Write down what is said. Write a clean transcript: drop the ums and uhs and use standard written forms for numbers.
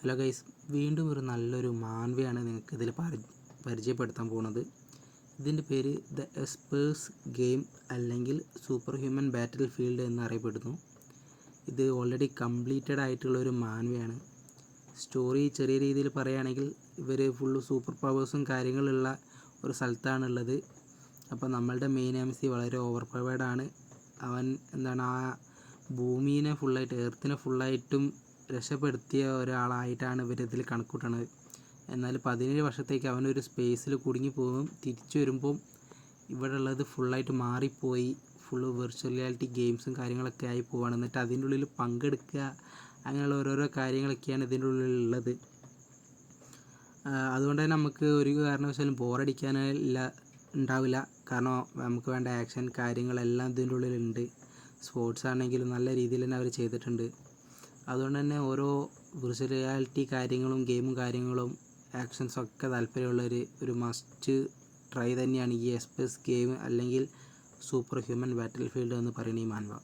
Hello guys, വീണ്ടും ഒരു നല്ലൊരു മാൻവയാണ് നിങ്ങൾക്ക് ഇതിൽ പരിചയപ്പെടുത്താൻ പോകുന്നത്. ഇതിൻ്റെ പേര് ദ എസ്പേഴ്സ് ഗെയിം അല്ലെങ്കിൽ സൂപ്പർ ഹ്യൂമൻ ബാറ്റിൽ ഫീൽഡ് എന്നറിയപ്പെടുന്നു. ഇത് ഓൾറെഡി കംപ്ലീറ്റഡ് ആയിട്ടുള്ള ഒരു മാൻവയാണ്. സ്റ്റോറി ചെറിയ രീതിയിൽ പറയുകയാണെങ്കിൽ ഇവർ ഫുള്ള് സൂപ്പർ പവേഴ്സും കാര്യങ്ങളുള്ള ഒരു സ്ഥലത്താണുള്ളത്. അപ്പോൾ നമ്മളുടെ മെയിൻ MC വളരെ ഓവർ പവേർഡാണ്. അവൻ ആ ഭൂമിയെ ഫുള്ളായിട്ട് എർത്തിനെ ഫുള്ളായിട്ടും രക്ഷപ്പെടുത്തിയ ഒരാളായിട്ടാണ് ഇവരിതിൽ കണക്കൂട്ടണത്. എന്നാൽ 17 വർഷത്തേക്ക് അവനൊരു സ്പേസിൽ കുടുങ്ങിപ്പോകും. തിരിച്ചു വരുമ്പോൾ ഇവിടെ ഉള്ളത് ഫുള്ളായിട്ട് മാറിപ്പോയി. ഫുള്ള് വിർച്വൽ റിയാലിറ്റി ഗെയിംസും കാര്യങ്ങളൊക്കെ ആയി പോവുകയാണ്. എന്നിട്ട് അതിൻ്റെ ഉള്ളിൽ പങ്കെടുക്കുക, അങ്ങനെയുള്ള ഓരോരോ കാര്യങ്ങളൊക്കെയാണ് ഇതിൻ്റെ ഉള്ളിലുള്ളത്. അതുകൊണ്ട് തന്നെ നമുക്ക് ഒരു കാരണവശാലും ഉണ്ടാവില്ല. കാരണം നമുക്ക് വേണ്ട ആക്ഷൻ കാര്യങ്ങളെല്ലാം ഇതിൻ്റെ ഉള്ളിലുണ്ട്. സ്പോർട്സ് ആണെങ്കിലും നല്ല രീതിയിൽ തന്നെ അവർ ചെയ്തിട്ടുണ്ട്. അതുകൊണ്ട് തന്നെ ഓരോ വിർച്വൽ റിയാലിറ്റി കാര്യങ്ങളും ഗെയിമും കാര്യങ്ങളും ആക്ഷൻസൊക്കെ താല്പര്യമുള്ളൊരു മസ്റ്റ് ട്രൈ തന്നെയാണ് ഈ എസ്പേഴ്സ് ഗെയിം അല്ലെങ്കിൽ സൂപ്പർ ഹ്യൂമൻ ബാറ്റിൽ ഫീൽഡ് എന്ന് പറയുന്ന ഈ മാൻവ.